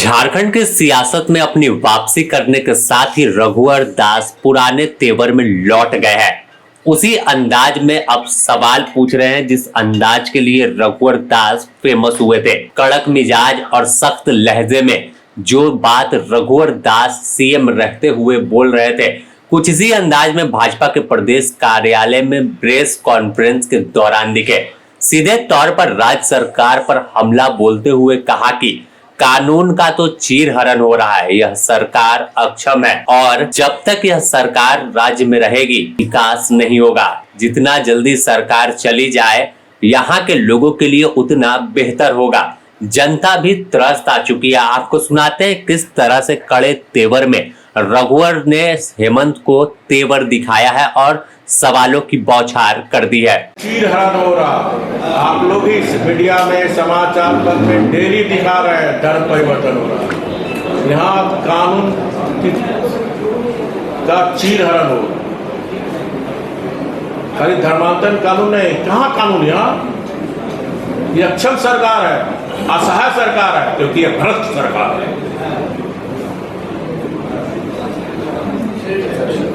झारखंड की सियासत में अपनी वापसी करने के साथ ही रघुवर दास पुराने तेवर में लौट गए हैं। उसी अंदाज में अब सवाल पूछ रहे हैं जिस अंदाज के लिए रघुवर दास फेमस हुए थे। कड़क मिजाज और सख्त लहजे में जो बात रघुवर दास सीएम रहते हुए बोल रहे थे, कुछ इसी अंदाज में भाजपा के प्रदेश कार्यालय में प्रेस कॉन्फ्रेंस के दौरान दिखे। सीधे तौर पर राज्य सरकार पर हमला बोलते हुए कहा कि कानून का तो चीरहरण हो रहा है, यह सरकार अक्षम है और जब तक यह सरकार राज्य में रहेगी विकास नहीं होगा। जितना जल्दी सरकार चली जाए यहाँ के लोगों के लिए उतना बेहतर होगा। जनता भी त्रस्त आ चुकी है। आपको सुनाते हैं किस तरह से कड़े तेवर में रघुवर ने हेमंत को तेवर दिखाया है और सवालों की बौछार कर दी है। चीरहरण हो रहा, आप लोग ही मीडिया में समाचार पत्र में डेली दिखा रहे हैं धर्म परिवर्तन हो रहा। यहाँ कानून का चीरहरण हो रहा। खाली धर्मांतरण कानून नहीं, कहाँ कानून? यहाँ ये अक्षम सरकार है, असहाय सरकार है, क्योंकि ये भ्रष्ट सरकार है।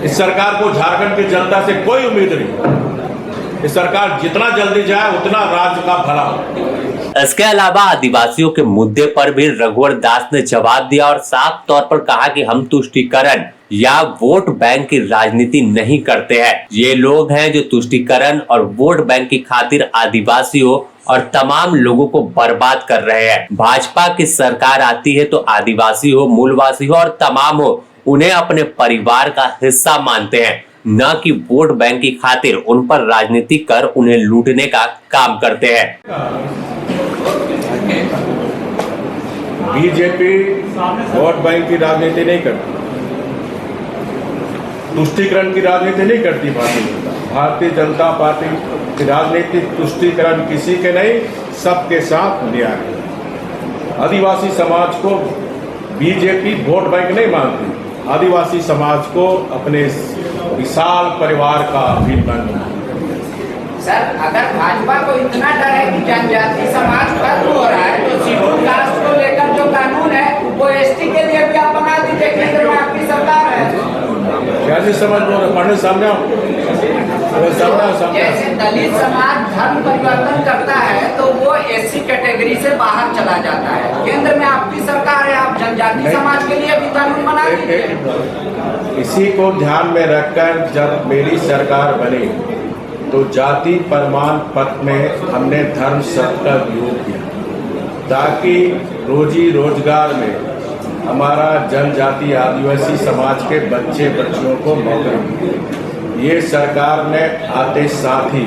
इस सरकार को झारखंड की जनता से कोई उम्मीद नहीं। इस सरकार जितना जल्दी जाए उतना राज्य का भला हो। इसके अलावा आदिवासियों के मुद्दे पर भी रघुवर दास ने जवाब दिया और साफ तौर पर कहा कि हम तुष्टीकरण या वोट बैंक की राजनीति नहीं करते हैं। ये लोग हैं जो तुष्टीकरण और वोट बैंक की खातिर आदिवासियों और तमाम लोगों को बर्बाद कर रहे हैं। भाजपा की सरकार आती है तो आदिवासी हो, मूलवासी हो और तमाम हो, उन्हें अपने परिवार का हिस्सा मानते हैं, न कि वोट बैंक की खातिर उन पर राजनीति कर उन्हें लूटने का काम करते हैं। बीजेपी वोट बैंक की राजनीति नहीं करती, तुष्टीकरण की राजनीति नहीं करती। भारतीय जनता पार्टी की राजनीति तुष्टीकरण किसी के नहीं, सबके साथ न्याय। आदिवासी समाज को बीजेपी वोट बैंक नहीं मानती, आदिवासी समाज को अपने विशाल परिवार का अभिन्न मानती। सर, अगर भाजपा को इतना डर है कि जनजाति समाज खत्म हो रहा है तो शेड्यूल कास्ट को लेकर जो कानून है वो एसटी के लिए भी आप बना दीजिए। केंद्र में आपकी सरकार है। क्या समझ लो, पढ़ने सामने जैसे दलित समाज धर्म परिवर्तन करता है तो वो एससी कैटेगरी से बाहर चला जाता है। केंद्र में आपकी सरकार है, आप जनजाति समाज के लिए भी कानून बना दीजिए। इसी को ध्यान में रखकर जब मेरी सरकार बनी तो जाति प्रमाण पत्र में हमने धर्म शब्द का उपयोग किया ताकि रोजी रोजगार में हमारा जनजाति आदिवासी समाज के बच्चे बच्चियों को मौका मिले। ये सरकार ने आते साथ ही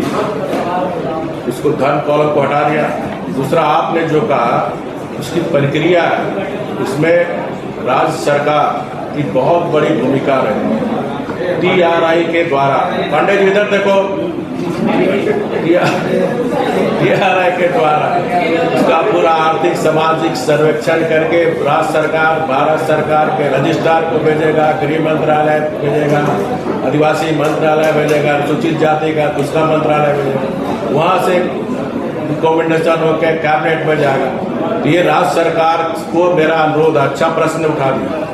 उसको धर्म कॉलम को हटा दिया। दूसरा, आपने जो कहा उसकी प्रक्रिया है, उसमें राज्य सरकार की बहुत बड़ी भूमिका रही। TRI के द्वारा, पंडित जी इधर देखो, TRI के द्वारा उसका पूरा आर्थिक सामाजिक सर्वेक्षण करके राज्य सरकार भारत सरकार के रजिस्ट्रार को भेजेगा, गृह मंत्रालय भेजेगा, आदिवासी मंत्रालय भेजेगा, अनुसूचित जाति का उसका मंत्रालय भेजेगा, वहाँ से रिकमेंडेशन होकर कैबिनेट में जाएगा। ये राज्य सरकार को मेरा अनुरोध, अच्छा प्रश्न उठा दिया।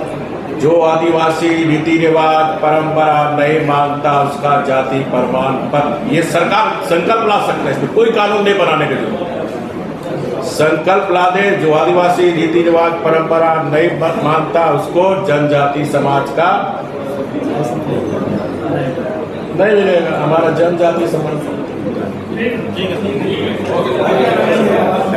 जो आदिवासी रीति रिवाज परंपरा नहीं मानता उसका जाति प्रमाण पत्र, ये सरकार संकल्प ला सकता है। इसमें कोई कानून नहीं बनाने की जरूरत। संकल्प ला दे, जो आदिवासी रीति रिवाज परंपरा नहीं मानता उसको जनजाति समाज का नहीं मिलेगा। हमारा जनजाति समाज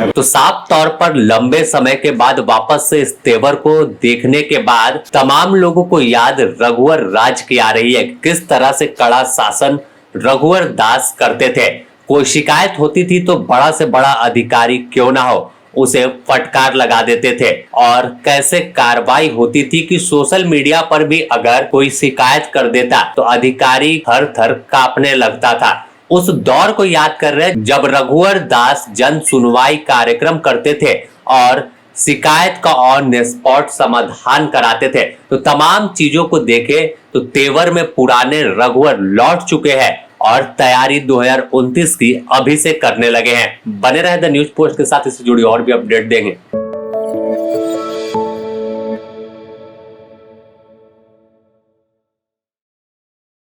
तो साफ तौर पर लंबे समय के बाद वापस से इस तेवर को देखने के बाद तमाम लोगों को याद रघुवर राज की आ रही है। किस तरह से कड़ा शासन रघुवर दास करते थे। कोई शिकायत होती थी तो बड़ा से बड़ा अधिकारी क्यों ना हो उसे फटकार लगा देते थे और कैसे कार्रवाई होती थी कि सोशल मीडिया पर भी अगर कोई शिकायत कर देता तो अधिकारी थर थर कांपने लगता था। उस दौर को याद कर रहे जब रघुवर दास जन सुनवाई कार्यक्रम करते थे और शिकायत का ऑन स्पॉट समाधान कराते थे। तो तमाम चीजों को देखे तो तेवर में पुराने रघुवर लौट चुके हैं और तैयारी 2029 की अभी से करने लगे हैं। बने रहे द न्यूज पोस्ट के साथ, इससे जुड़ी और भी अपडेट देंगे।